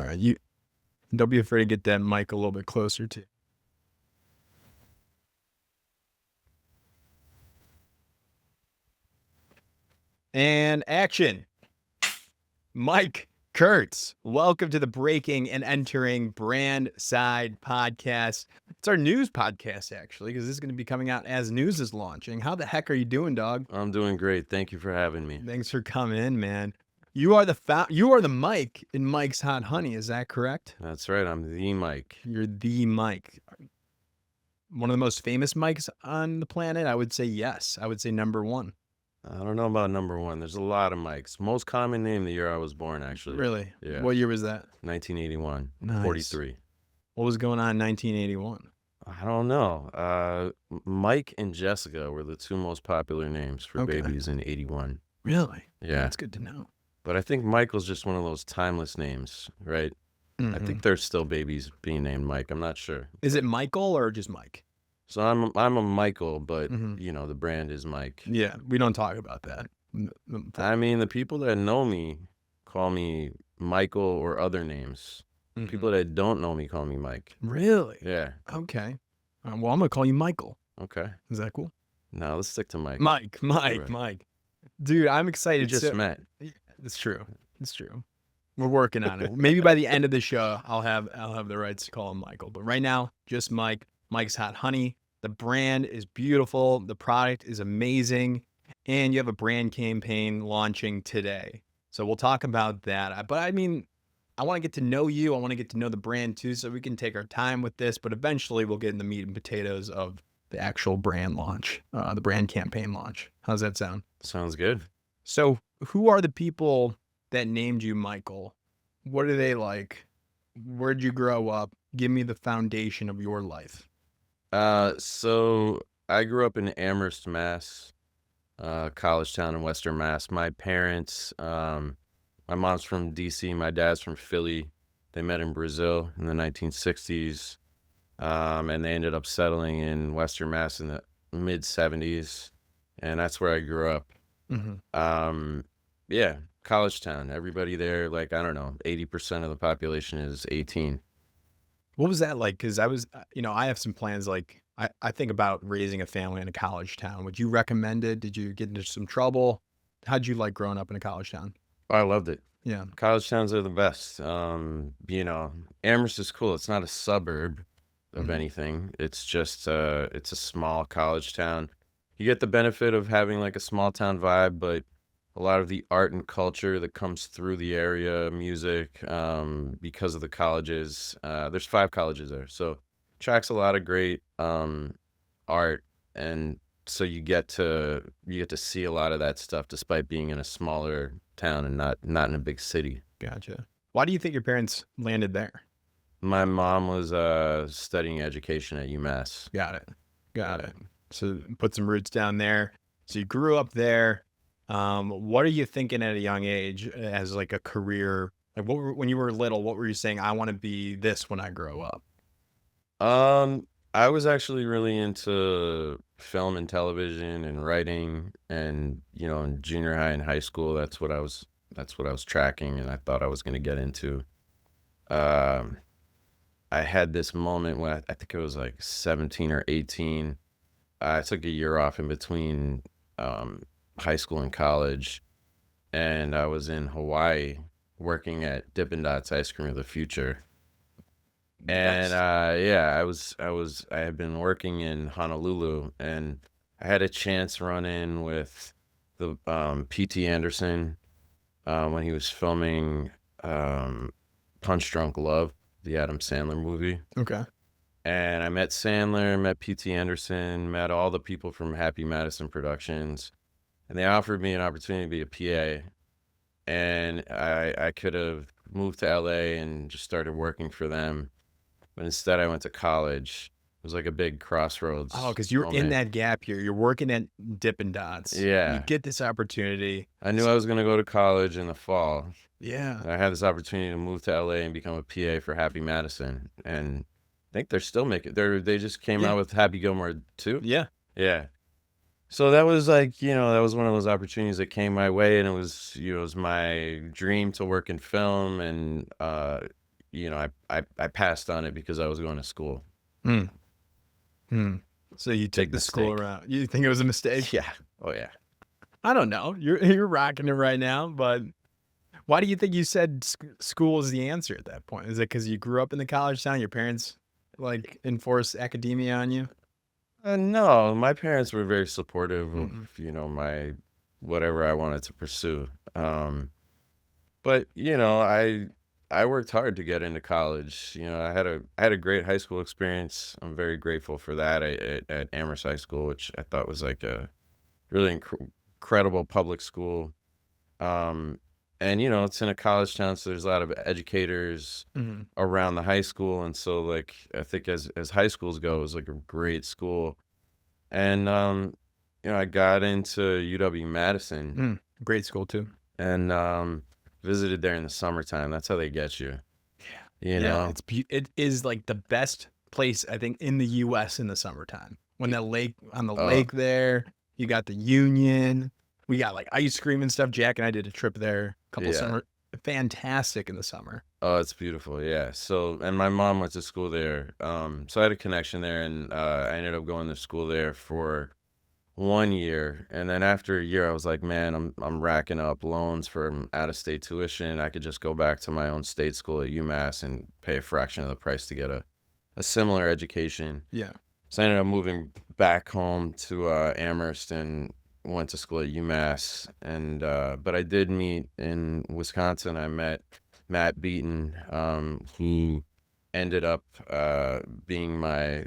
All right, you don't be afraid to get that mic a little bit closer to. And action. Mike Kurtz, welcome to the Breaking and Entering Brand Side Podcast. It's our news podcast, actually, because this is going to be coming out as news is launching. How the heck are you doing, dog? I'm doing great. Thank you for having me. Thanks for coming in, man. You are the Mike in Mike's Hot Honey. Is that correct? That's right. I'm the Mike. You're the Mike. One of the most famous Mikes on the planet? I would say yes. I would say number one. I don't know about number one. There's a lot of Mikes. Most common name the year I was born, actually. Really? Yeah. What year was that? 1981. Nice. 43. What was going on in 1981? I don't know. Mike and Jessica were the two most popular names for babies in 81. Really? Yeah. That's good to know. But I think Michael's just one of those timeless names, right? I think there's still babies being named Mike. I'm not sure. Is it Michael or just Mike? So I'm a Michael, but the brand is Mike. Yeah, we don't talk about that. I mean, the people that know me call me Michael or other names. People that don't know me call me Mike. Really? Yeah. Okay. Well, I'm gonna call you Michael. Okay. Is that cool? No, let's stick to Mike. Mike. Dude, I'm excited. We just met. It's true. It's true. We're working on it. Maybe by the end of the show, I'll have the rights to call him Michael. But right now, just Mike. Mike's Hot Honey. The brand is beautiful. The product is amazing. And you have a brand campaign launching today. So we'll talk about that. But I mean, I want to get to know you. I want to get to know the brand too, so we can take our time with this. But eventually we'll get in the meat and potatoes of the actual brand launch, the brand campaign launch. How's that sound? Sounds good. So who are the people that named you Michael? What are they like? Where'd you grow up? Give me the foundation of your life. So I grew up in Amherst, Mass, college town in Western Mass. My parents, my mom's from DC, my dad's from Philly. They met in Brazil in the 1960s, and they ended up settling in Western Mass in the mid 70s, and that's where I grew up. Yeah, college town. Everybody there, like, I don't know, 80% of the population is 18. What was that like? Because I have some plans. Like, I think about raising a family in a college town. Would you recommend it? Did you get into some trouble? How'd you like growing up in a college town? I loved it. Yeah. College towns are the best. Amherst is cool. It's not a suburb of anything. It's just it's a small college town. You get the benefit of having like a small town vibe, but a lot of the art and culture that comes through the area, music, because of the colleges. There's 5 colleges there, so attracts a lot of great art, and so you get to see a lot of that stuff despite being in a smaller town and not in a big city. Gotcha. Why do you think your parents landed there? My mom was studying education at UMass. Got it. So put some roots down there. So you grew up there. What are you thinking at a young age as like a career? Like when you were little, what were you saying? I want to be this when I grow up. I was actually really into film and television and writing, and in junior high and high school, that's what I was tracking, and I thought I was going to get into. I had this moment when I think it was like 17 or 18. I took a year off in between high school and college, and I was in Hawaii working at Dippin' Dots Ice Cream of the Future. And I had been working in Honolulu, and I had a chance run in with the P.T. Anderson when he was filming Punch Drunk Love, the Adam Sandler movie. Okay. And I met Sandler, met P.T. Anderson, met all the people from Happy Madison Productions, and they offered me an opportunity to be a PA. And I could have moved to LA and just started working for them. But instead, I went to college. It was like a big crossroads. Oh, because you're in that gap here. You're working at Dippin' Dots. Yeah. You get this opportunity. I knew I was going to go to college in the fall. Yeah. I had this opportunity to move to LA and become a PA for Happy Madison. And I think they're still making they just came out with Happy Gilmore 2. Yeah. Yeah. So that was like, that was one of those opportunities that came my way, and it was, it was my dream to work in film, and I passed on it because I was going to school. Hmm. Hmm. So you took Big the school mistake. route. You think it was a mistake? Yeah. Oh yeah. I don't know. You're rocking it right now, but why do you think you said school is the answer at that point? Is it because you grew up in the college town? Your parents like enforce academia on you? No, my parents were very supportive of, Mhm. my whatever I wanted to pursue. But I worked hard to get into college. I had a great high school experience. I'm very grateful for that at Amherst High School, which I thought was like a really incredible public school. Um, and it's in a college town, so there's a lot of educators Mhm. around the high school, and so like I think as high schools go, it was like a great school. And I got into UW Madison Mm. Great school too. and visited there in the summertime. That's how they get you. You Yeah, know? it is like the best place I think in the US in the summertime. When Y- that lake on the Uh, lake there, you got the Union, we got like ice cream and stuff. Jack and I did a trip there a couple yeah. summer fantastic in the summer. Oh, it's beautiful. Yeah. So, and my mom went to school there. So I had a connection there, and I ended up going to school there for 1 year, and then after a year, I was like, man, I'm racking up loans for out of state tuition. I could just go back to my own state school at UMass and pay a fraction of the price to get a similar education. Yeah. So I ended up moving back home to Amherst and went to school at UMass. And but I did meet in Wisconsin. I met Matt Beaton, who ended up being my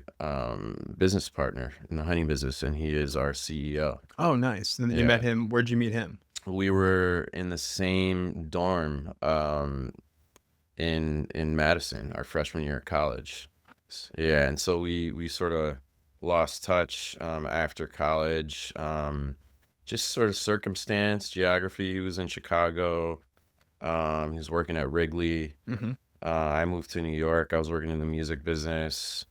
business partner in the honey business, and he is our CEO. Oh, nice. And you met Yeah, him. Where'd you meet him? we were in the same dorm in Madison our freshman year of college. Yeah, and so we sort of lost touch after college. Just sort of circumstance, geography. He was in Chicago. He was working at Wrigley. Hmm. I moved to New York. I was working in the music business.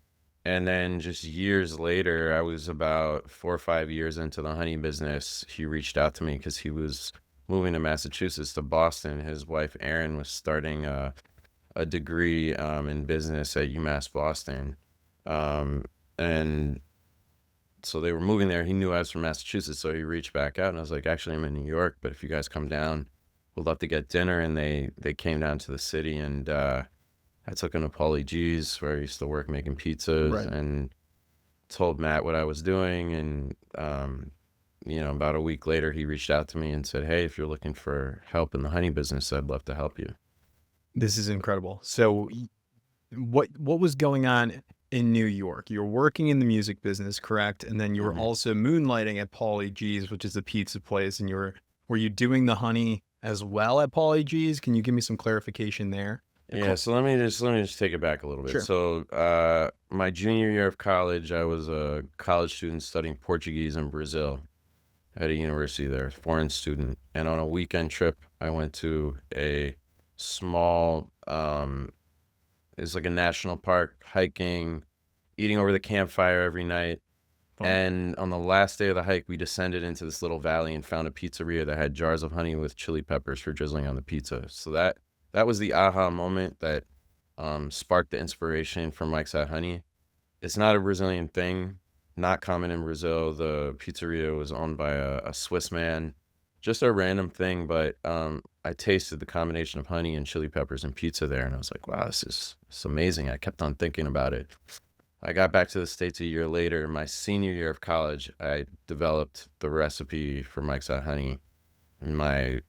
And then just years later, I was about 4 or 5 years into the honey business. He reached out to me because he was moving to Massachusetts, to Boston. His wife, Erin, was starting a degree in business at UMass Boston. Um, and so they were moving there. He knew I was from Massachusetts, so he reached back out, and I was like, actually, I'm in New York, but if you guys come down, we'd love to get dinner. And they came down to the city, and I took him to Paulie G's, where I used to work making pizzas, Right. and told Matt what I was doing. And about a week later, he reached out to me and said, hey, if you're looking for help in the honey business, I'd love to help you. This is incredible. So what was going on in New York? You were working in the music business, correct? And then you were Mhm. also moonlighting at Paulie G's, which is a pizza place, and were you doing the honey as well at Paulie G's? Can you give me some clarification there? Yeah, so let me just take it back a little bit. Sure. So, my junior year of college, I was a college student studying Portuguese in Brazil at a university there, foreign student. And on a weekend trip, I went to a small, it's like a national park, hiking, eating over the campfire every night. Fun. And on the last day of the hike, we descended into this little valley and found a pizzeria that had jars of honey with chili peppers for drizzling on the pizza. So that was the aha moment that sparked the inspiration for Mike's Hot Honey. It's not a Brazilian thing, not common in Brazil. The pizzeria was owned by a Swiss man, just a random thing. But I tasted the combination of honey and chili peppers and pizza there, and I was like, wow, this is amazing. I kept on thinking about it. I got back to the States a year later. My senior year of college, I developed the recipe for Mike's Hot Honey. And my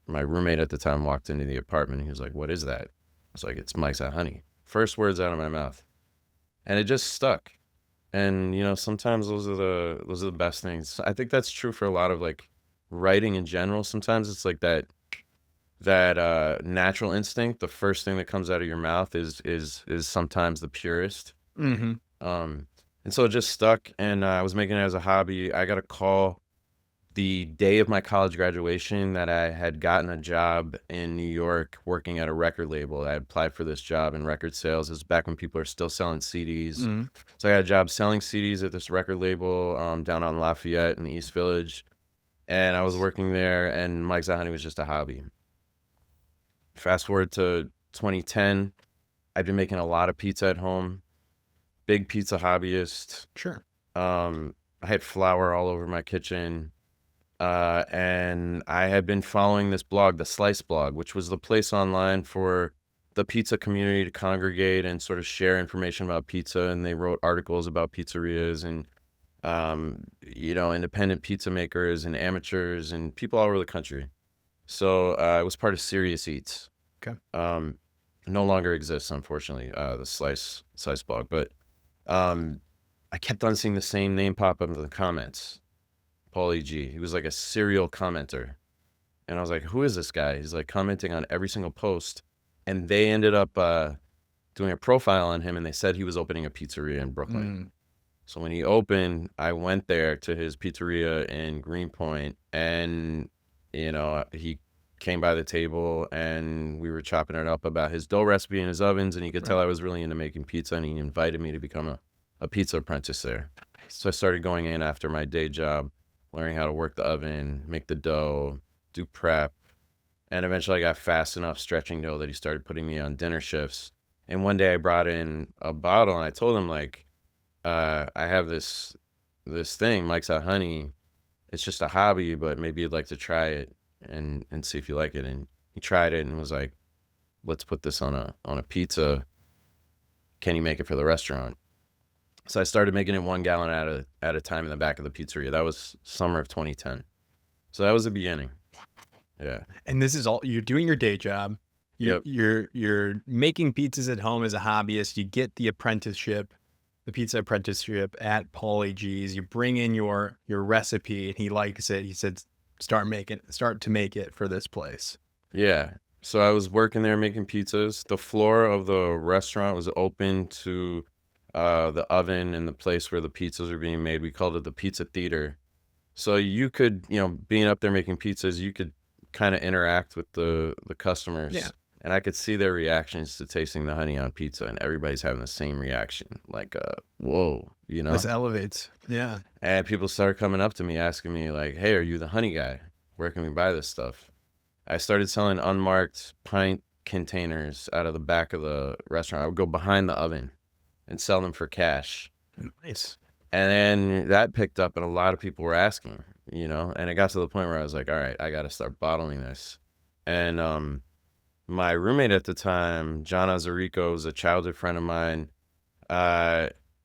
roommate at the time walked into the apartment, and he was like, what is that? I was like, it's Mike's Hot Honey. First words out of my mouth. And it just stuck. And sometimes those are the best things. I think that's true for a lot of like writing in general. Sometimes it's like that natural instinct. The first thing that comes out of your mouth is sometimes the purest. Mhm. Um, and so it just stuck, and I was making it as a hobby. I got a call the day of my college graduation that I had gotten a job in New York working at a record label. I had applied for this job in record sales. It was back when people are still selling CDs. Mhm. So I got a job selling CDs at this record label down on Lafayette in the East Village. And I was working there, and Mike's Hot Honey was just a hobby. Fast forward to 2010. I've been making a lot of pizza at home. Big pizza hobbyist. Sure. I had flour all over my kitchen. And I had been following this blog, the Slice blog, which was the place online for the pizza community to congregate and sort of share information about pizza. And they wrote articles about pizzerias and, independent pizza makers and amateurs and people all over the country. So I was part of Serious Eats. Okay. No longer exists, unfortunately, the Slice blog. But I kept on seeing the same name pop up in the comments. Paulie G. He was like a serial commenter. And I was like, who is this guy? He's like commenting on every single post. And they ended up doing a profile on him, and they said he was opening a pizzeria in Brooklyn. So when he opened, I went there to his pizzeria in Greenpoint, and, he came by the table and we were chopping it up about his dough recipe and his ovens, and he could tell I was really into making pizza, and he invited me to become a pizza apprentice there. So I started going in after my day job, learning how to work the oven, make the dough, do prep. And eventually I got fast enough stretching dough that he started putting me on dinner shifts. And one day I brought in a bottle, and I told him, like, I have this thing, Mike's Hot Honey. It's just a hobby, but maybe you'd like to try it and see if you like it. And he tried it and was like, let's put this on a pizza. Can you make it for the restaurant? So I started making it 1 gallon at a time in the back of the pizzeria. That was summer of 2010. So that was the beginning. Yeah. And this is all you're doing your day job. Yep. You're making pizzas at home as a hobbyist. You get the pizza apprenticeship at Paulie G's. You bring in your recipe, and he likes it. He said, start to make it for this place. Yeah. So I was working there making pizzas. The floor of the restaurant was open to the oven and the place where the pizzas are being made. We called it the pizza theater. So you could, being up there making pizzas, you could kind of interact with the customers. Yeah. And I could see their reactions to tasting the honey on pizza, and everybody's having the same reaction, like, whoa, This elevates. Yeah. And people started coming up to me asking me, like, hey, are you the honey guy? Where can we buy this stuff? I started selling unmarked pint containers out of the back of the restaurant. I would go behind the oven and sell them for cash. Nice. And then that picked up, and a lot of people were asking, and it got to the point where I was like, all right, I got to start bottling this. And my roommate at the time, John Azarico, was a childhood friend of mine.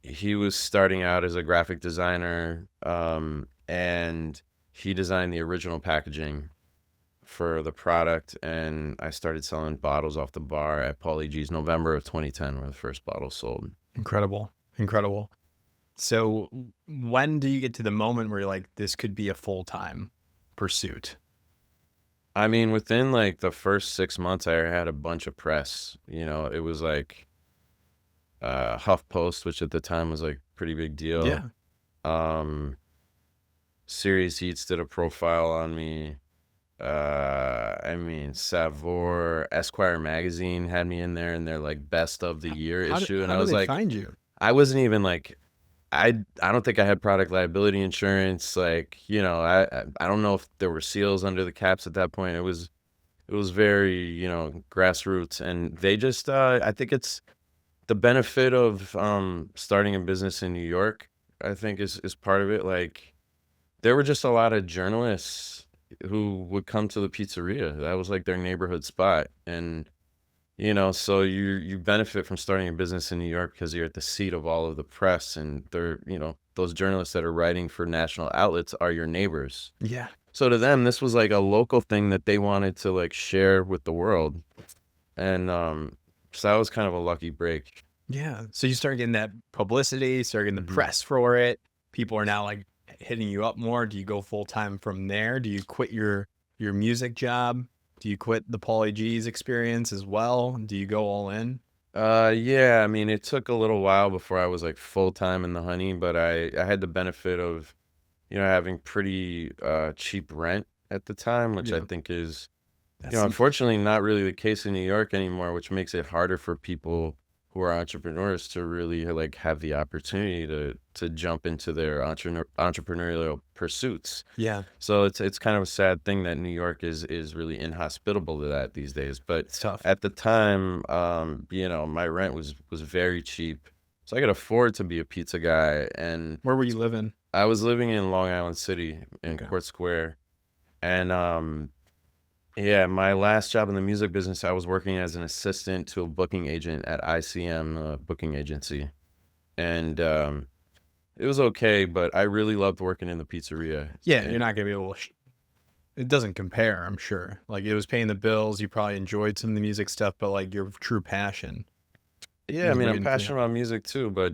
He was starting out as a graphic designer, and he designed the original packaging for the product, and I started selling bottles off the bar at Paulie G's. November of 2010 were the first bottles sold. Incredible. So when do you get to the moment where you're like, this could be a full-time pursuit? I mean, within like the first 6 months, I had a bunch of press. It was like HuffPost, which at the time was like a pretty big deal. Yeah. Serious Eats did a profile on me. Savor, Esquire magazine had me in there in their like best of the year issue, and I was like, find you? I wasn't even like, I don't think I had product liability insurance. Like, I don't know if there were seals under the caps at that point. It was very, grassroots, and they just, I think it's the benefit of starting a business in New York, I think is part of it. Like, there were just a lot of journalists who would come to the pizzeria. That was like their neighborhood spot. And, so you benefit from starting a business in New York because you're at the seat of all of the press, and they're, those journalists that are writing for national outlets are your neighbors. Yeah. So to them, this was like a local thing that they wanted to like share with the world. And so that was kind of a lucky break. Yeah. So you start getting that publicity, start getting the press for it. People are now like hitting you up more. Do you go full time from there? Do you quit your music job? Do you quit the Paulie G's experience as well? Do you go all in? Yeah, I mean, it took a little while before I was like full time in the honey, but I had the benefit of, having pretty cheap rent at the time, which I think is, unfortunately not really the case in New York anymore, which makes it harder for people who are entrepreneurs to really like have the opportunity to jump into their entrepreneurial pursuits. Yeah, So it's kind of a sad thing that New York is really inhospitable to that these days. But it's tough. at the time, my rent was very cheap, so I could afford to be a pizza guy. And Where were you living? I was living in Long Island City in Okay. Kurtz Square, and yeah, my last job in the music business, I was working as an assistant to a booking agent at ICM booking agency, and it was okay, but I really loved working in the pizzeria. Yeah, And you're not gonna be able to. It doesn't compare, I'm sure. Like it was paying the bills. You probably enjoyed some of the music stuff, but like your true passion yeah, I was mean, I'm waiting for you. passionate about music too, but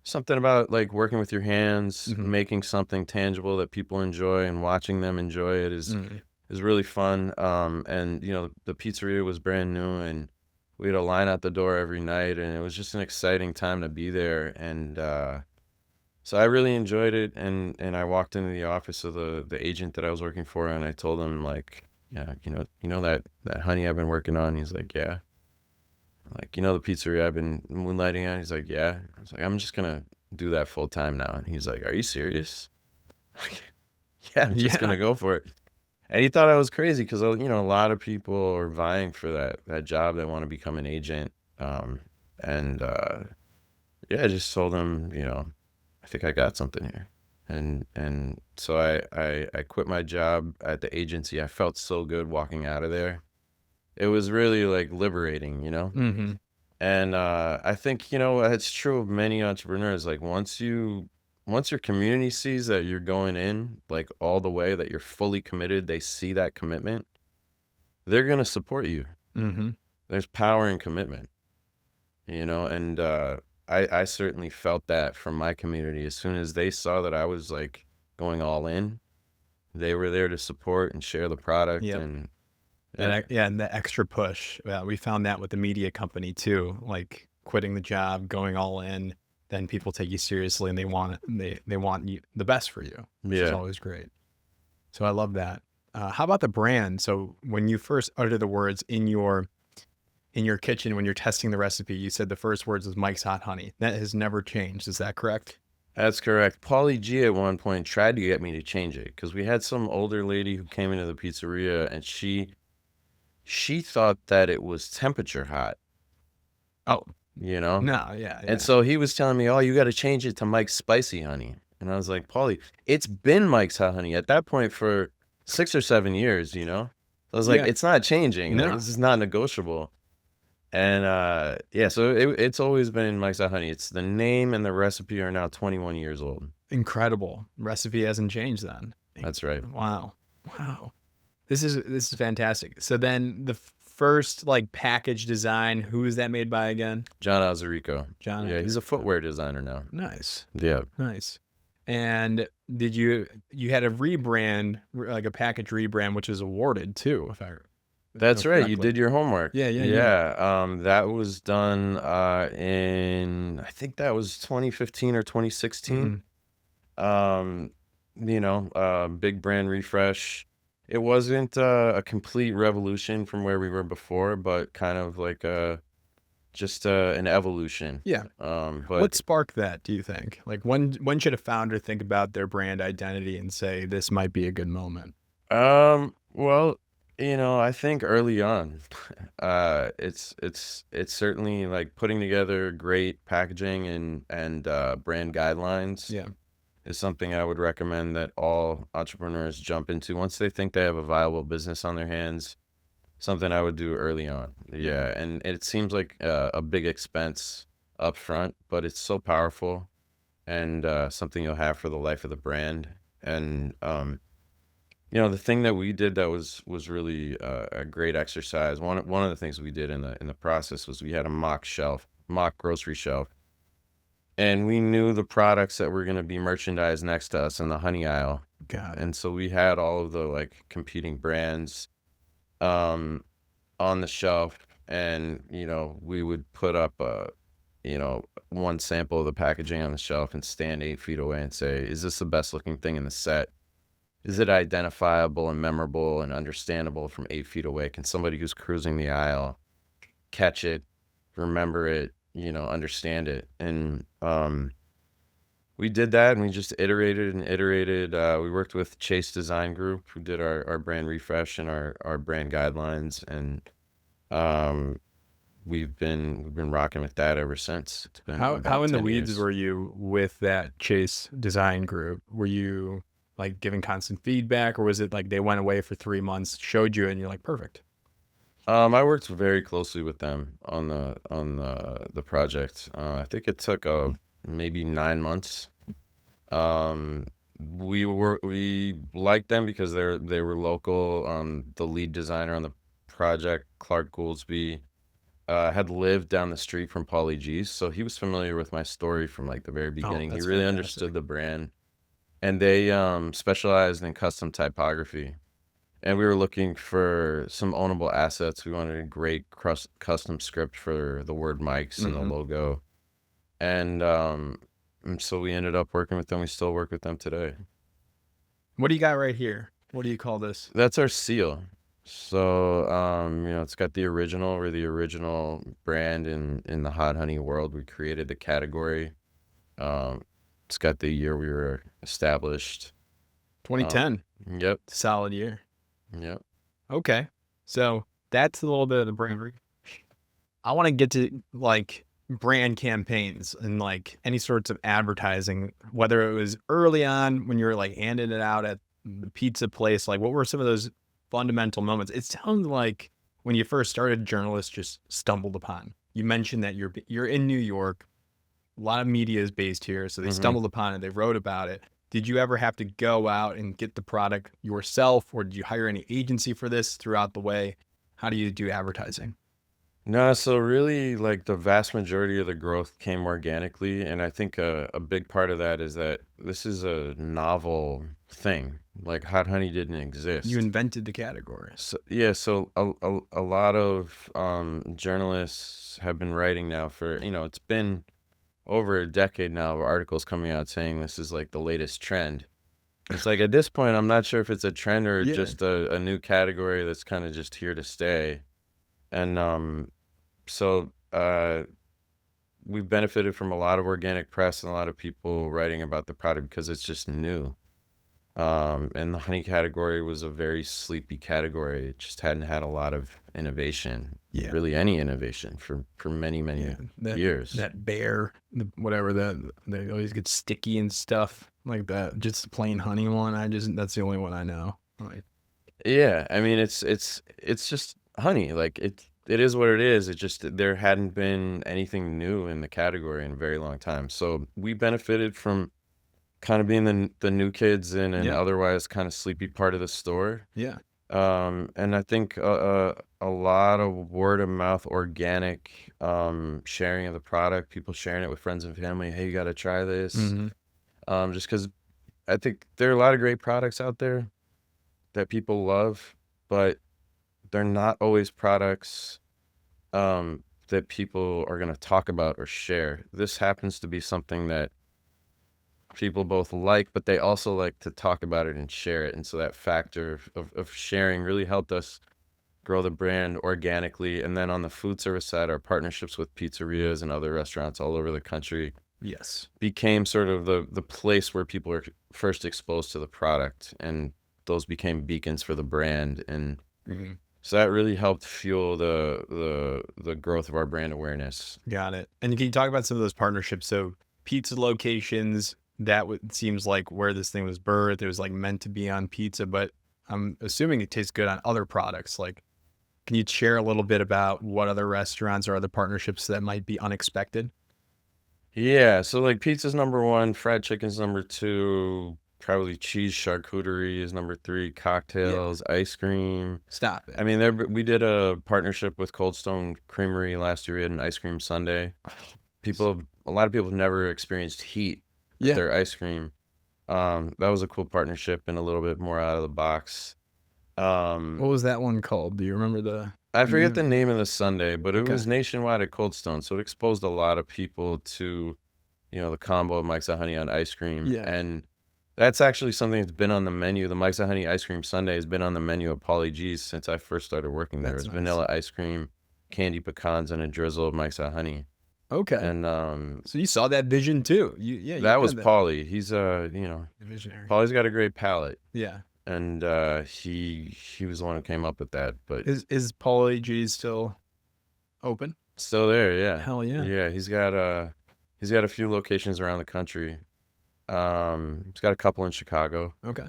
something about like working with your hands, Mhm. making something tangible that people enjoy, and watching them enjoy it Mm. is really fun. And the pizzeria was brand new, and we had a line out the door every night, and it was just an exciting time to be there. And so I really enjoyed it. And I walked into the office of the agent that I was working for, and I told him like, yeah, that honey I've been working on. He's like, yeah. Like, the pizzeria I've been moonlighting at? He's like, yeah. I was like, I'm just gonna do that full time now. And he's like, are you serious? Like, yeah, I'm just Yeah. gonna go for it. And he thought I was crazy because, a lot of people are vying for that job. They want to become an agent. And yeah, I just told him, I think I got something here. And so I quit my job at the agency. I felt so good walking out of there. It was really like liberating. Mhm. And I think, it's true of many entrepreneurs. Like once your community sees that you're going in like all the way, that you're fully committed, they see that commitment, they're gonna support you. Mhm. There's power in commitment. And I certainly felt that from my community. As soon as they saw that I was like going all in, they were there to support and share the product. Yep. And yeah, Yeah, and the extra push. Yeah, we found that with the media company too. Like quitting the job, going all in, then people take you seriously and they want you the best for you, which is yeah. always great. So I love that. How about the brand? So when you first uttered the words in your kitchen when you're testing the recipe, you said the first words was Mike's Hot Honey. That has never changed. Is that correct? That's correct. Paulie G at one point tried to get me to change it because we had some older lady who came into the pizzeria, and she thought that it was temperature hot, Oh, you know? no, yeah, And yeah. so he was telling me, "Oh, you got to change it to Mike's Spicy Honey." And I was like, "Paulie, it's been Mike's Hot Honey at that point for 6 or 7 years. I was like, Yeah. it's not changing. Like, No. this is not negotiable. And yeah, so it's always been Mike's Hot Honey. It's the name and the recipe are now 21 years old. Incredible. Recipe hasn't changed then. That's right. Wow. Wow. This is fantastic. So then the first like package design, who is that made by again? John Azarico. John. Yeah, he's a footwear designer now. Nice. Yeah. Nice. And did you had a rebrand, like a package rebrand, which was awarded too, if I That's know right. You correctly. did your homework. Yeah, yeah, yeah. Yeah. That was done in I think that was 2015 or 2016. Mhm. Big brand refresh. It wasn't a complete revolution from where we were before, but kind of like just an evolution. Yeah. But What sparked that, do you think? Like when should a founder think about their brand identity and say this might be a good moment? well, I think early on, it's certainly like putting together great packaging and brand guidelines Yeah. is something I would recommend that all entrepreneurs jump into once they think they have a viable business on their hands. Something I would do early on. Yeah, and it seems like a big expense up front, but it's so powerful and something you'll have for the life of the brand. And the thing that we did that was really a great exercise. One of the things we did in the process was we had a mock grocery shelf, and we knew the products that were going to be merchandised next to us in the honey aisle. Got it. And so we had all of the like competing brands um, on the shelf, and we would put up one sample of the packaging on the shelf and stand 8 feet away and say, "Is this the best looking thing in the set? Is it identifiable and memorable and understandable from 8 feet away? Can somebody who's cruising the aisle catch it remember it, understand it. And we did that, and we just iterated and iterated. We worked with Chase Design Group, who did our brand refresh and our brand guidelines, and um, we've been rocking with that ever since. It's been How about in the 10 weeds years. were you with that Chase design group? Were you like giving constant feedback, or was it like they went away for 3 months, showed you, and you're like, perfect? I worked very closely with them on the project. I think it took maybe 9 months. Um, we liked them because they were local. The lead designer on the project, Clark Gouldsby, had lived down the street from Pauly G's, so he was familiar with my story from like the very Oh, beginning. He that's really fantastic. understood the brand, and they specialized in custom typography. And we were looking for some ownable assets. We wanted a great custom script for the word Mike's and the Hmm. logo. And so we ended up working with them. We still work with them today. What do you got right here? What do you call this? That's our seal. So, it's got the original. We're the original brand in the hot honey world. We created the category. Um, it's got the year we were established. 2010. Yep. Solid year. Yep. Okay. So that's a little bit of the brand. I want to get to like brand campaigns and like any sorts of advertising, whether it was early on when you were like handing it out at the pizza place. Like, what were some of those fundamental moments? It sounds like when you first started, journalists just stumbled upon. You mentioned that you're in New York. A lot of media is based here, so they hmm stumbled upon it. They wrote about it. Did you ever have to go out and get the product yourself, or did you hire any agency for this throughout the way? How do you do advertising? No, so really, like the vast majority of the growth came organically, and I think a big part of that is that this is a novel thing. Like hot honey didn't You exist. invented the category. So yeah, so a lot of journalists have been writing now for, it's been over a decade now of articles coming out saying this is like the latest trend. It's like at this point, I'm not sure if it's a trend or Yeah. just a new category that's kind of just here to stay. And so we've benefited from a lot of organic press and a lot of people writing about the product because it's just new. And the honey category was a very sleepy category. It just hadn't had a lot of innovation, Yeah. really any innovation for many, Yeah. many That years. that bear, whatever that they always get sticky and stuff like that. Just the plain honey one. That's the only one I know. Like, Yeah, I mean it's just honey. Like it is what it is. It just there hadn't been anything new in the category in a very long time. So we benefited from kind of being the new kids in an yeah. otherwise kind of sleepy part of the store. Yeah. And I think a lot of word of mouth, organic sharing of the product, people sharing it with friends and family. Hey, you got to try this. Hmm. Just because I think there are a lot of great products out there that people love, but they're not always products that people are going to talk about or share. This happens to be something that people both like, but they also like to talk about it and share it. And so that factor of sharing really helped us grow the brand organically. And then on the food service side, our partnerships with pizzerias and other restaurants all over the country Yes. became sort of the place where people were first exposed to the product. And those became beacons for the brand. And Hmm. so that really helped fuel the growth of our brand awareness. Got it. And can you talk about some of those partnerships? So pizza locations, seems like where this thing was birthed. It was like meant to be on pizza, but I'm assuming it tastes good on other products. Like, can you share a little bit about what other restaurants or other partnerships that might be unexpected? Yeah, so like pizza's number one, fried chicken's number two, probably cheese charcuterie is number three, Yeah. cocktails, ice cream. Stop I it. mean, we did a partnership with Cold Stone Creamery last year. We had an ice cream sundae. A lot of people have never experienced heat with Yeah. their ice cream. That was a cool partnership and a little bit more out of the box. What was that one called? Do you remember I the forget the name? name of the sundae, but it Okay. was nationwide at Cold Stone, so it exposed a lot of people to, the combo of Mike's Honey on ice cream, Yeah. and that's actually something that's been on the menu. The Mike's Honey ice cream sundae has been on the menu at Pauly G's since I first started working there. That's It's nice. vanilla ice cream, candy pecans and a drizzle of Mike's Hot Honey. Okay. And So you saw that vision too. You that was had that Paulie. He's visionary. Paulie's got a great palate, Yeah. and he was the one who came up with that. But Is Paulie G still open? still there, yeah. Hell yeah. Yeah, he's got a few locations around the country. He's got a couple in Chicago. Okay.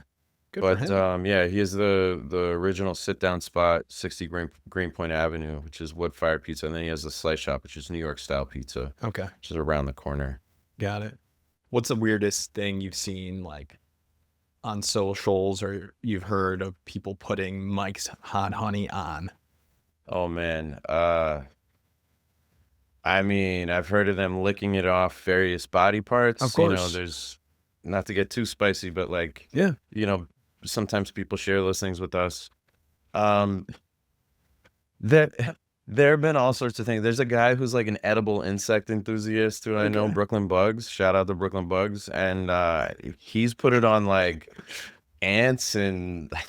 Good for But him. yeah, he is the original sit down spot, 60 Greenpoint Avenue, which is wood fired pizza, and then he has the slice shop, which is New York style pizza, Okay. which is around the corner. Got it. What's the weirdest thing you've seen like on socials or you've heard of people putting Mike's Hot Honey on? Oh man, I mean, I've heard of them licking it off various body parts. Of course. There's, not to get too spicy, but like, Yeah. sometimes people share those things with us. That there have been all sorts of things. There's a guy who's like an edible insect enthusiast who I know, Okay. Brooklyn Bugs. Shout out to Brooklyn Bugs, and he's put it on like ants and I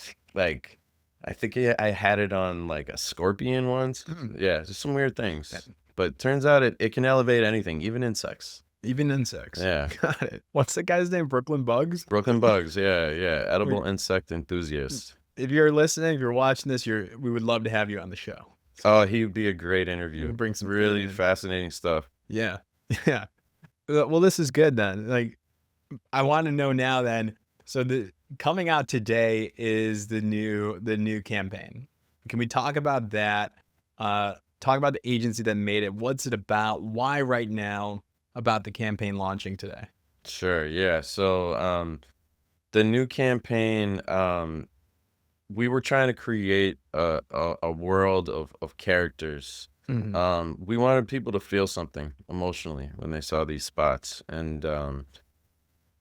think I had it on like a scorpion once. Yeah, just some weird things. But turns out it can elevate anything, even insects. Even insects. Yeah. Got it. What's the guy's name? Brooklyn Bugs? Brooklyn Bugs, yeah. Edible insect enthusiast. If you're listening, if you're watching this, we would love to have you on the show. Oh, he would be a great You interview. can bring some Really food in. fascinating stuff. Yeah. Yeah. Well, this is good then. Like, I want to know now then. So coming out today is the new campaign. Can we talk about that? Talk about the agency that made it. What's it about? Why right now about the campaign launching today? Sure, yeah. So the new campaign, we were trying to create a world of characters. Mhm. We wanted people to feel something emotionally when they saw these spots, and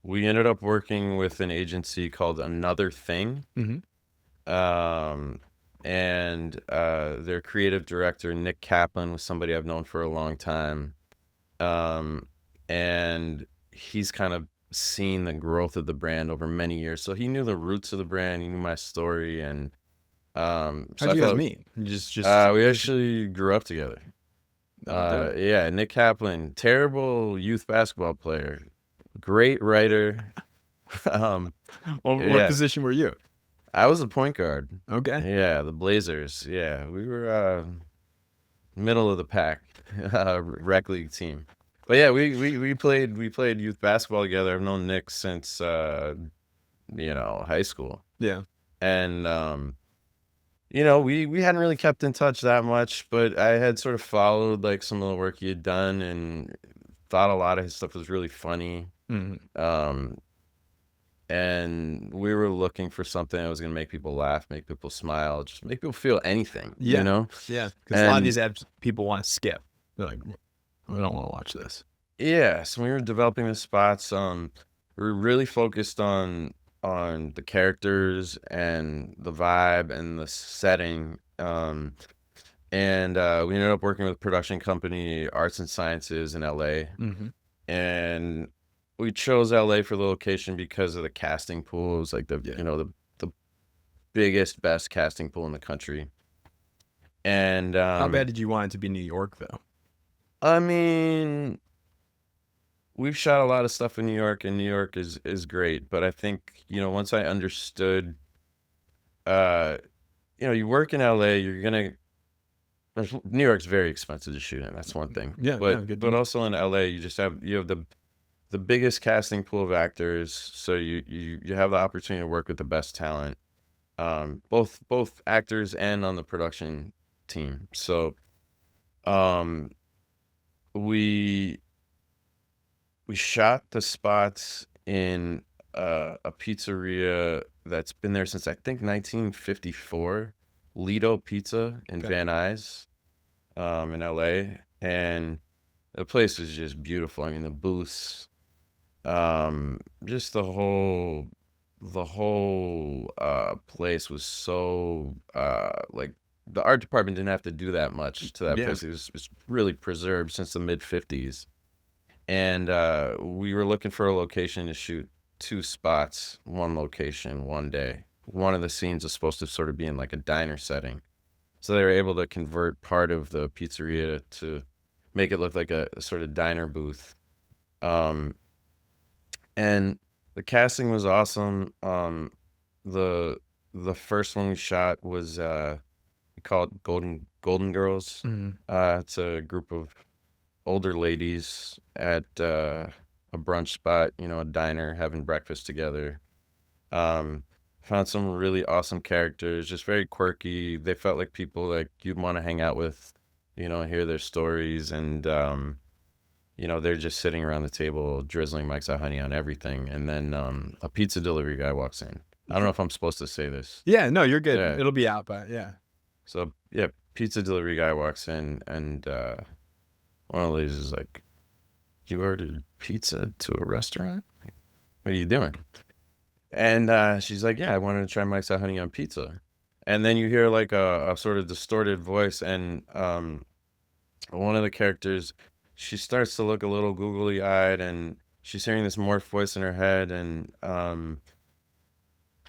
we ended up working with an agency called Another Thing. Mhm. And their creative director, Nick Kaplan, was somebody I've known for a long time. And he's kind of seen the growth of the brand over many years. So he knew the roots of the brand, he knew my story, and so How'd I you guys thought meet? Just we actually grew up together. Yeah, Nick Kaplan, terrible youth basketball player, great writer. Well, what yeah. position were you? I was a point guard. Okay. Yeah, the Blazers. Yeah, we were middle of the pack, rec league team. But yeah, we played youth basketball together. I've known Nick since high school. Yeah. And we hadn't really kept in touch that much, but I had sort of followed like some of the work he had done and thought a lot of his stuff was really funny. Mhm. And we were looking for something that was going to make people laugh, make people smile, just make people feel anything, Yeah. you know? Yeah. Because a lot of And these apps people want to skip. They're like, we don't want to watch this. yeah, so when we were developing the spots, we were really focused on the characters and the vibe and the setting. And we ended up working with a production company, Arts and Sciences in LA. Mhm. And we chose LA for the location because of the casting pool. It was like the biggest, best casting pool in the country. And How bad did you want it to be New York though? I mean, we've shot a lot of stuff in New York, and New York is great. But I think, once I understood, you work in LA, New York's very expensive to shoot in. That's one thing. Yeah, good But deal. also in LA, you have the biggest casting pool of actors, so you have the opportunity to work with the best talent, both actors and on the production team. So, we shot the spots in a pizzeria that's been there since I think 1954, Lido Pizza in Okay. Van Nuys, in LA, and the place is just beautiful. I mean, the booths, just the whole place was so like the art department didn't have to do that much to that Yeah. place. It was really preserved since the mid-50s. And we were looking for a location to shoot 2 spots, one location, one day. One of the scenes was supposed to sort of be in like a diner setting. So they were able to convert part of the pizzeria to make it look like a sort of diner booth. Um, and the casting was awesome. The the first one we shot was we call it Golden Girls. Mhm. It's a group of older ladies at a brunch spot, a diner, having breakfast together. Um, Found some really awesome characters, just very quirky. They felt like people like you'd want to hang out with, hear their stories, and they're just sitting around the table drizzling Mike's Hot Honey on everything. And then a pizza delivery guy walks in. I don't know if I'm supposed to say this. Yeah, no, you're good. Yeah. It'll be out, but yeah. So yeah, pizza delivery guy walks in, and one of the ladies is like, "You ordered pizza to a restaurant? What are you doing?" And she's like, "Yeah, I wanted to try Mike's Hot Honey on pizza." And then you hear like a sort of distorted voice, and one of the characters, she starts to look a little googly eyed, and she's hearing this morph voice in her head, and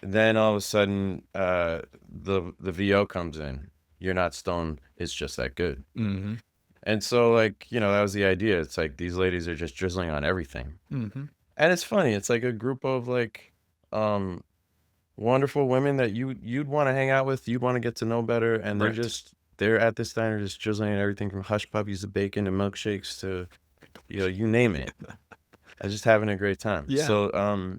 then all of a sudden, the VO comes in. "You're not stoned. It's just that good." Mm-hmm. And so, like, that was the idea. It's like these ladies are just drizzling on everything. Mm-hmm. And it's funny. It's like a group of like wonderful women that you'd want to hang out with, you'd want to get to know better, and Right. they're at this diner just drizzling on everything from hush puppies to bacon to milkshakes to you name it. I was just having a great time. Yeah. So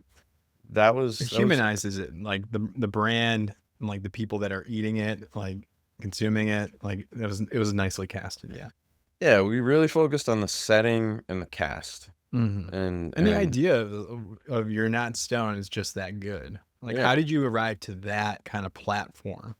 that It was humanizes it, like the brand and like the people that are eating it, like consuming it. Like it was nicely casted. Yeah. yeah, we really focused on the setting and the cast. Mm-hmm. And And the idea of you're not stoned is just that good. Like, yeah. how did you arrive to that kind of platform?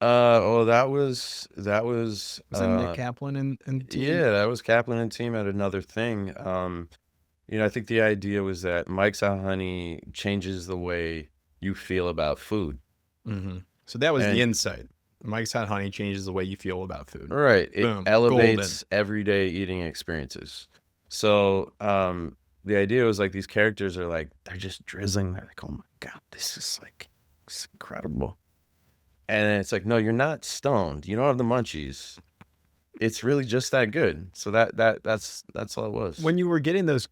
Well, that was Was that Nick Kaplan and team? yeah, that was Kaplan and team at Another Thing. I think the idea was that Mike's Hot Honey changes the way you feel about food. Mm-hmm. So that was the And insight. Mike's Hot Honey changes the way you feel about food. right, it Boom. Golden. elevates everyday eating experiences. So, the idea was like these characters are like they're just drizzling. They're like, "Oh my God, this is like it's incredible." And then it's like, "No, you're not stoned. You don't have the munchies. It's really just that good." So that's all it was. When you were getting those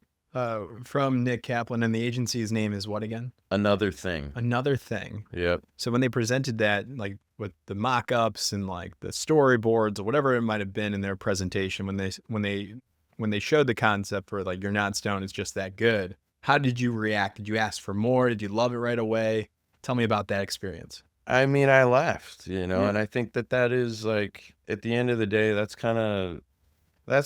from Nick Kaplan, and the agency's name is what again? Another Thing. Another Thing. Yep. So when they presented that, like with the mock-ups and like the storyboards or whatever it might have been in their presentation, when they showed the concept for like you're not stoned, it's just that good. How did you react? Did you ask for more? Did you love it right away? Tell me about that experience. I mean, I laughed, Yeah. and I think that is like at the end of the day, that's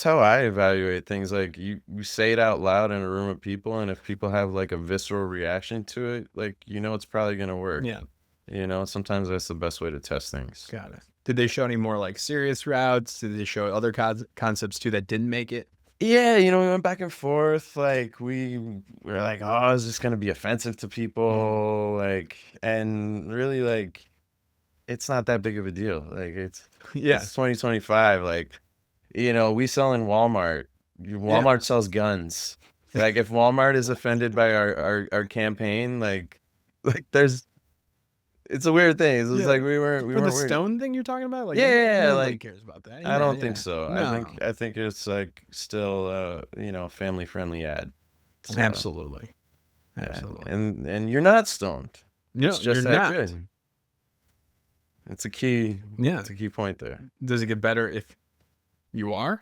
how I evaluate things. Like you say it out loud in a room of people, and if people have like a visceral reaction to it, like it's probably gonna work. Yeah, Sometimes that's the best way to test things. got it. Did they show any more like serious routes? Did they show other concepts too that didn't make it? Yeah, we went back and forth. Like we were like, "Oh, is this gonna be offensive to people?" Like, and really, like, it's not that big of a deal. Like, Yeah, it's 2025. Like, we sell in Walmart. Walmart sells guns. Like, if Walmart is offended by our campaign, like it's a weird thing. It's just Yeah. like we weren't For the worried. stone thing you're talking about? Like, Yeah, nobody like cares about that. I Yeah, don't yeah. think so. No, I think it's like still family friendly ad. So, absolutely, yeah, absolutely. and you're not stoned. No, It's just you're that not. good. It's a key. Yeah. It's a key point there. Does it get better if you are?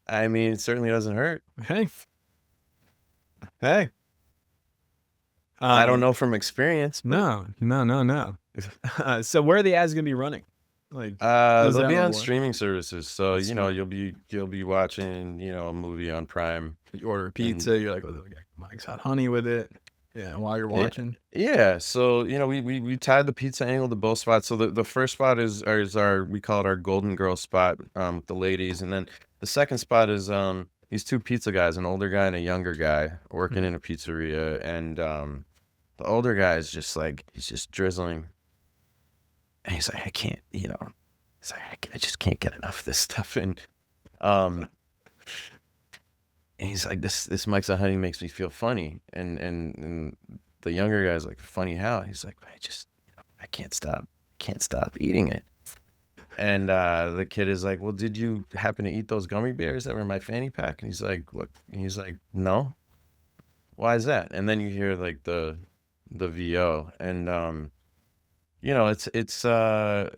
I mean, it certainly doesn't hurt. Hey, hey. I don't know from experience. No. So where are the ads gonna be running? Like, They'll be on what? streaming services, so That's smart. you'll be watching a movie on Prime. You order a pizza, you're like, "Oh, we got Mike's Hot Honey with it." Yeah, while you're watching. Yeah, so we tied the pizza angle to both spots. So the first spot is our we call it our Golden Girl spot with the ladies, and then the second spot is these two pizza guys, an older guy and a younger guy, working in a pizzeria, and the older guy is just like he's just drizzling, and he's like I can't, he's like I just can't get enough of this stuff, um. And he's like, this Mike's Hot Honey makes me feel funny. And the younger guy's like, funny how? He's like, I can't stop eating it. And the kid is like, well, did you happen to eat those gummy bears that were in my fanny pack? And he's like, what? And he's like, no. Why is that? And then you hear like the VO, and it's I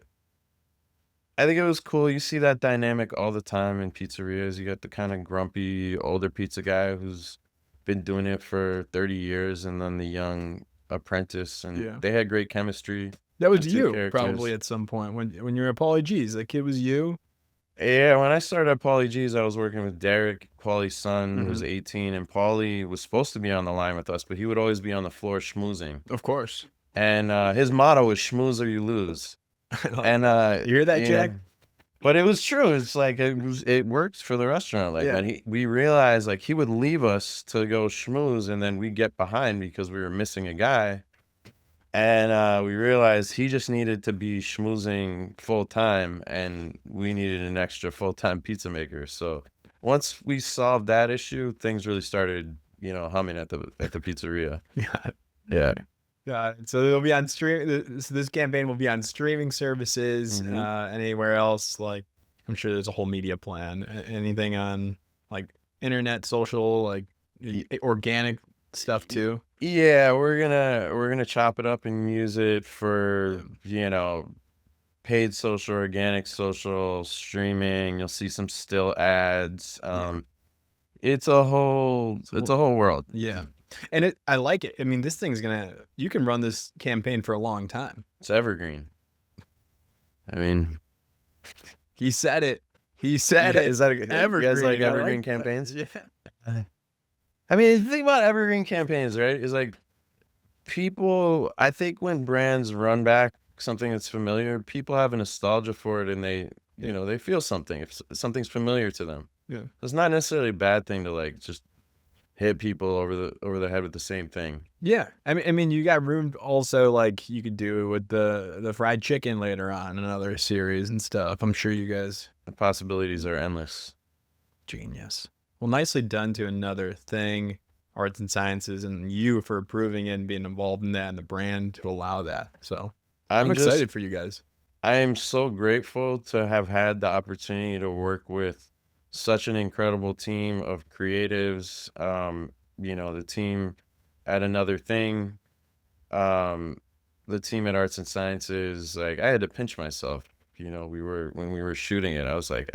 think it was cool. You see that dynamic all the time in pizzerias. You got the kind of grumpy older pizza guy who's been doing it for 30 years, and then the young apprentice, and Yeah. they had great chemistry. That was The two you characters. probably at some point when you were at Pauly G's. That kid was you. Yeah, when I started at Pauly G's, I was working with Derek, Pauly's son, who was 18, and Pauly was supposed to be on the line with us, but he would always be on the floor schmoozing. Of course. And his motto was "Schmooze or you lose." And You hear that, Jack? but it was true. It's like it worked for the restaurant. Like, Yeah. man, we realized like he would leave us to go schmooze, and then we'd get behind because we were missing a guy. And we realized he just needed to be schmoozing full time, and we needed an extra full time pizza maker. So once we solved that issue, things really started, humming at the pizzeria. Yeah. Yeah. So it'll be on stream. This campaign will be on streaming services. Anywhere else, like I'm sure there's a whole media plan. Anything on like internet, social, like organic stuff too. Yeah, we're gonna chop it up and use it for paid social, organic social, streaming. You'll see some still ads. It's a whole world. Yeah. And I like it. I mean, this thing's you can run this campaign for a long time. It's evergreen. I mean, he said it. He said it. Is that evergreen? You guys like evergreen campaigns? Yeah. I mean, the thing about evergreen campaigns, right, is like people, I think when brands run back something that's familiar, people have a nostalgia for it, and they feel something if something's familiar to them. Yeah. It's not necessarily a bad thing to like just hit people over the head with the same thing. Yeah. I mean, you got room also, like you could do it with the fried chicken later on in another series and stuff. I'm sure you guys. The possibilities are endless. Genius. Well, nicely done to another thing, arts and sciences, and you for approving it and being involved in that, and the brand to allow that. So I'm excited for you guys. I am so grateful to have had the opportunity to work with such an incredible team of creatives. The team at Another Thing, the team at Arts and Sciences. Like, I had to pinch myself. When we were shooting it, I was like,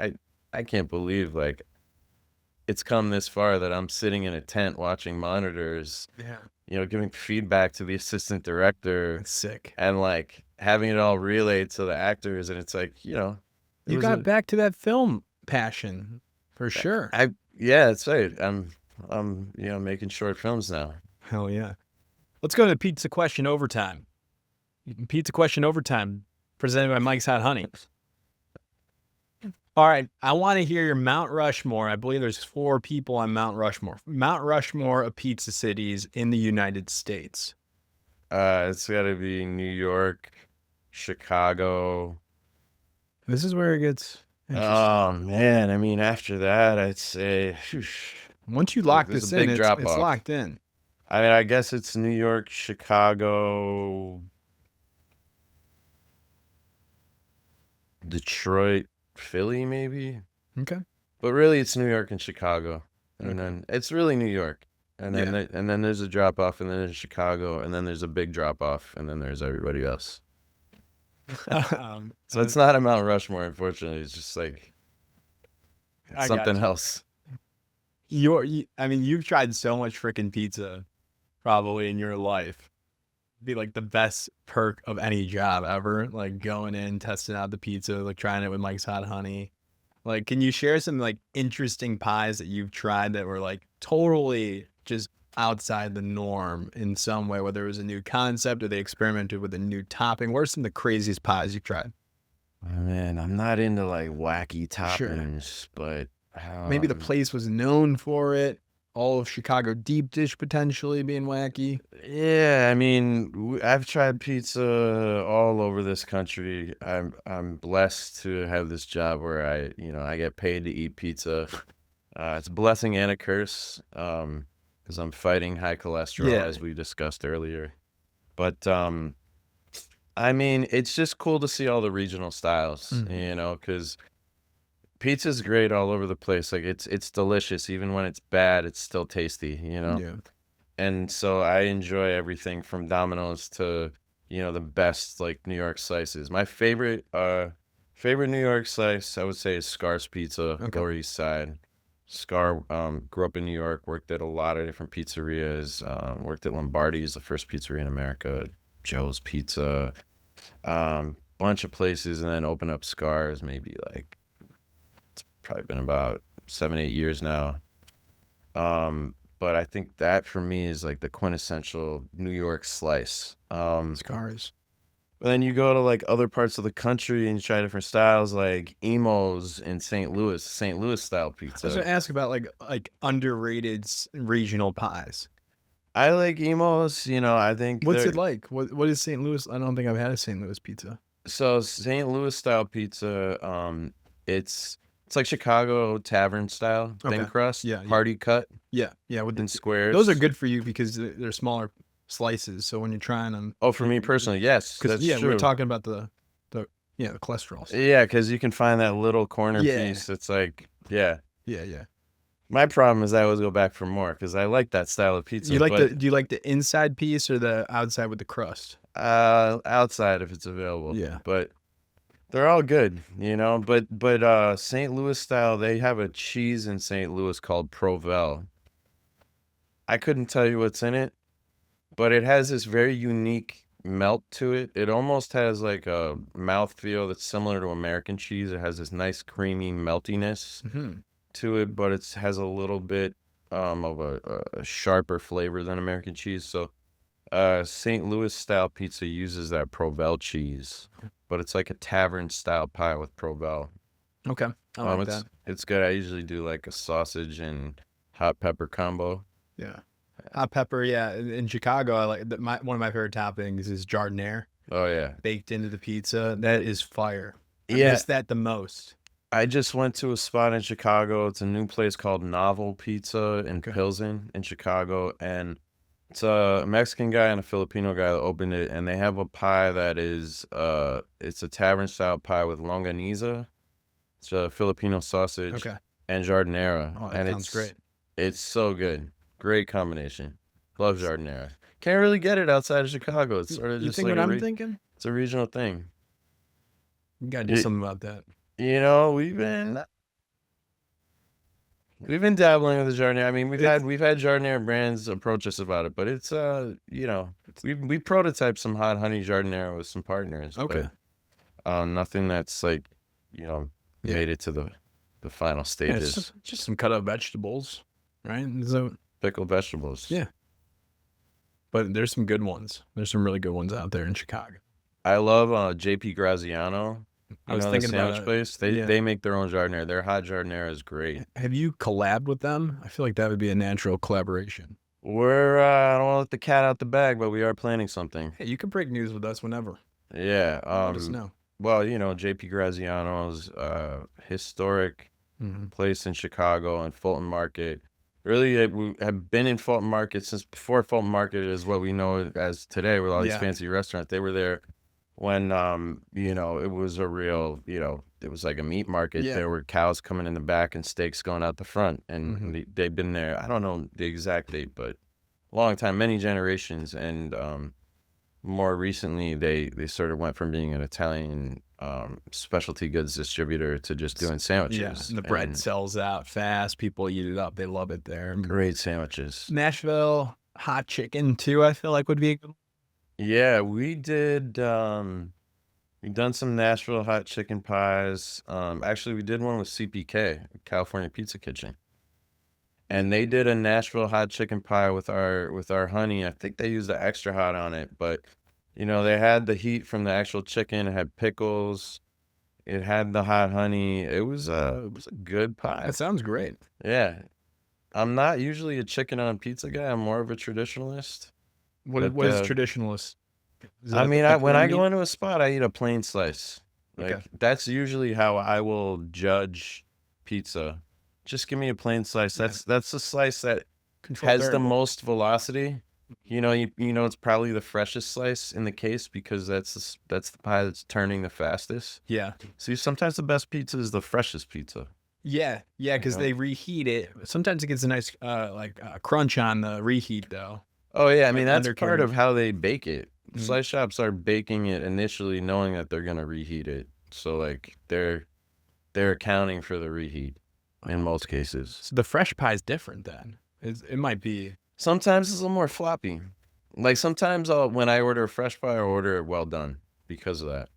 I can't believe like it's come this far that I'm sitting in a tent watching monitors. Yeah. Giving feedback to the assistant director. It's sick. And like having it all relayed to the actors, and it's like, you got back to that film passion for sure. Yeah, that's right. I'm making short films now. Hell yeah. Let's go to Pizza Question Overtime. Pizza Question Overtime, presented by Mike's Hot Honey. All right, I want to hear your Mount Rushmore. I believe there's 4 people on Mount Rushmore. Mount Rushmore of pizza cities in the United States. It's got to be New York, Chicago. This is where it gets interesting. Oh man, I mean, after that, I'd say once you lock this in, it's locked in. I mean, I guess it's New York, Chicago, Detroit, Philly, maybe. Okay. But really, it's New York and Chicago, and then it's really New York, and then and then there's a drop off, and then there's Chicago, and then there's a big drop off, and then there's everybody else. So it's not a Mount Rushmore, unfortunately. It's just like something else. I mean, you've tried so much freaking pizza, probably in your life. It'd be like the best perk of any job ever. Like going in, testing out the pizza, like trying it with Mike's Hot Honey. Like, can you share some like interesting pies that you've tried that were like totally just outside the norm in some way, whether it was a new concept or they experimented with a new topping? What are some of the craziest pies you've tried? Oh, man, I'm not into like wacky toppings, but maybe the place was known for it. All of Chicago deep dish potentially being wacky. Yeah, I mean, I've tried pizza all over this country. I'm blessed to have this job where I get paid to eat pizza. It's a blessing and a curse, because I'm fighting high cholesterol, as we discussed earlier. But I mean, it's just cool to see all the regional styles, Mhm. you know, because pizza's great all over the place. Like it's delicious. Even when it's bad, it's still tasty, you know? Yeah. And so I enjoy everything from Domino's to, the best like New York slices. My favorite New York slice, I would say, is Scar's Pizza, Okay. Lower East Side. Scar grew up in New York, worked at a lot of different pizzerias, worked at Lombardi's, the first pizzeria in America, Joe's Pizza, bunch of places, and then opened up Scar's maybe like probably been about 7, 8 years now. But I think that for me is like the quintessential New York slice. Scars. But then you go to like other parts of the country and you try different styles, like Emos in St. Louis style I was pizza. gonna ask about like underrated regional pies. I like Emos, I think What's they're it like? What is St. Louis? I don't think I've had a St. Louis pizza. so St. Louis style pizza. It's like Chicago tavern style, thin Okay. crust, Yeah, yeah, party cut yeah. in Those are squares. good for you because they're smaller slices. So when you're trying them, Oh, for me personally, yes, because that's yeah, we're true. talking about the cholesterol stuff. Yeah, because you can find that little corner Yeah, piece. It's like, yeah. yeah, yeah. My problem is I always go back for more because I like that style of pizza, You like but do you like the inside piece or the outside with the crust? outside if it's available. Yeah. But they're all good, But St. Louis style, they have a cheese in St. Louis called Provel. I couldn't tell you what's in it, but it has this very unique melt to it. It almost has like a mouthfeel that's similar to American cheese. It has this nice creamy meltiness Hmm. to it, but it has a little bit of a sharper flavor than American cheese. So St. Louis style pizza uses that Provel cheese, but it's like a tavern style pie with Provel. Okay, I like that. It's good. I usually do like a sausage and hot pepper combo. Yeah. Hot pepper, yeah. In Chicago, I like one of my favorite toppings is giardiniera Oh yeah. baked into the pizza. That is fire. I Yeah, miss that the most. I just went to a spot in Chicago. It's a new place called Novel Pizza in Okay. Pilsen in Chicago, and it's a Mexican guy and a Filipino guy that opened it, and they have a pie that is it's a tavern style pie with longaniza. It's a Filipino sausage Okay. and giardiniera, Oh, that and sounds great. it's so good. Great combination. Love giardiniera. Can't really get it outside of Chicago. It's sort of You just think like what I'm thinking? it's a regional thing. You gotta do It, something about that. we've been dabbling with the giardiniera. I mean, It's we've had giardiniera brands approach us about it, but it's we prototyped some hot honey giardiniera with some partners, okay. but nothing that's like you know Yeah. made it to the final Yeah, it's stages. just some cut up vegetables, right? So Pickled vegetables. yeah, but there's some good ones. There's some really good ones out there in Chicago. I love JP Graziano. I was The thinking about sandwich it. place. Yeah. They make their own giardiniera. Their hot giardiniera is great. Have you collabed with them? I feel like that would be a natural collaboration. I don't want to let the cat out the bag, but we are planning something. Hey, you can break news with us whenever. Yeah. Let us know. Well, JP Graziano's historic Mhm. place in Chicago and Fulton Market. Really, we have been in Fulton Market since before Fulton Market is what we know it as today with all these Yeah. fancy restaurants. They were there when it was a real, it was like a meat market. Yeah. There were cows coming in the back and steaks going out the front, and Mhm. they've been there. I don't know the exact date, but a long time, many generations. And more recently, they sort of went from being an Italian specialty goods distributor to just doing sandwiches. Yeah, and the bread and sells out fast. People eat it up. They love it there. great sandwiches. Nashville hot chicken too. I feel like would be a good. Yeah, we did. We've done some Nashville hot chicken pies. Actually, we did one with CPK, California Pizza Kitchen, and they did a Nashville hot chicken pie with our honey. I think they used the extra hot on it, but they had the heat from the actual chicken. It had pickles. It had the hot honey. It was a good pie. That sounds great. Yeah, I'm not usually a chicken on pizza guy. I'm more of a traditionalist. What But is traditionalist? Is I that mean, like when I corned go meat? into a spot, I eat a plain slice. Like Okay. that's usually how I will judge pizza. Just give me a plain slice. Yeah. That's the slice that Control has the variable. most velocity You know, it's probably the freshest slice in the case because that's the pie that's turning the fastest. Yeah. See, sometimes the best pizza is the freshest pizza. Yeah, because Yeah. they reheat it. Sometimes it gets a nice crunch on the reheat though. Oh yeah, I mean Like that's part undercutting. of how they bake it. Mhm. Slice shops are baking it initially knowing that they're gonna reheat it. So like they're accounting for the reheat in most cases. So the fresh pie is different then. It might be. Sometimes it's a little more floppy. Like sometimes when I order a fresh pie, I order it well done because of that.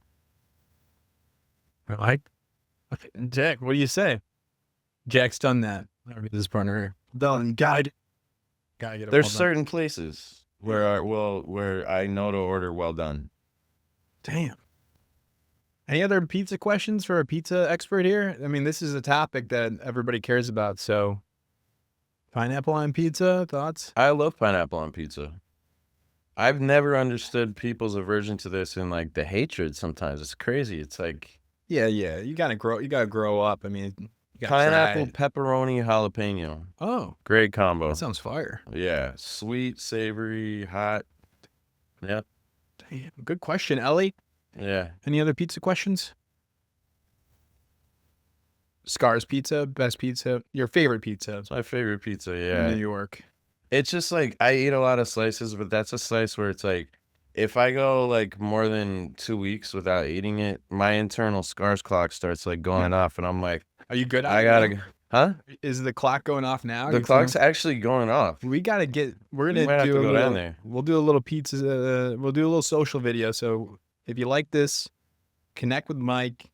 Like, Jack, what do you say? Jack's done that. That'll be this partner here. Done. Gotta get it There's well done. certain places where I know to order well done. Damn. Any other pizza questions for a pizza expert here? I mean, this is a topic that everybody cares about. So, pineapple on pizza, thoughts? I love pineapple on pizza. I've never understood people's aversion to this and like the hatred sometimes. It's crazy. It's like Yeah. You gotta grow up. I mean, you gotta pineapple, try it. pepperoni, jalapeno. Oh, Great combo. that sounds fire. Yeah. Sweet, savory, hot. Yeah. Damn. Good question, Ellie. Yeah. Any other pizza questions? Scar's Pizza, best pizza. Your favorite pizza It's my favorite pizza. in Yeah. New York. It's just like I eat a lot of slices, but that's a slice where it's like if I go like more than 2 weeks without eating it, my internal scars clock starts like going off, and I'm like, Are you good? I gotta, huh? Is the clock going off now? The You clock's think? actually going off. We gotta get. We're We gonna might have do to a go little. down there. We'll do a little pizza. We'll do a little social video. So if you like this, connect with Mike,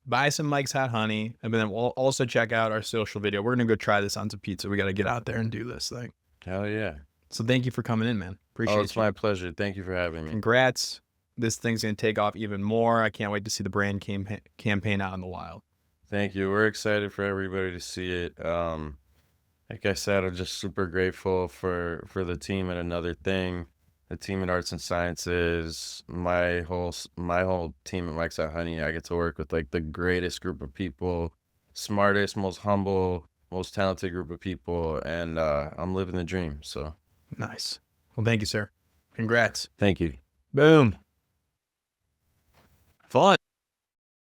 buy some Mike's Hot Honey, and then we'll also check out our social video. We're gonna go try this on some pizza. We gotta get out there and do this thing. Hell yeah. So thank you for coming in, man. Appreciate Oh, it's you. my pleasure. Thank you for having me. Congrats. This thing's gonna take off even more. I can't wait to see the brand campaign out in the wild. Thank you. We're excited for everybody to see it. Like I said, I'm just super grateful for the team at Another Thing, the team at Arts and Sciences, my whole team at Mike's Hot Honey. I get to work with like the greatest group of people, smartest, most humble, most talented group of people, and I'm living the dream. So Nice. Well, thank you, sir. Congrats. thank you. Boom. Fun.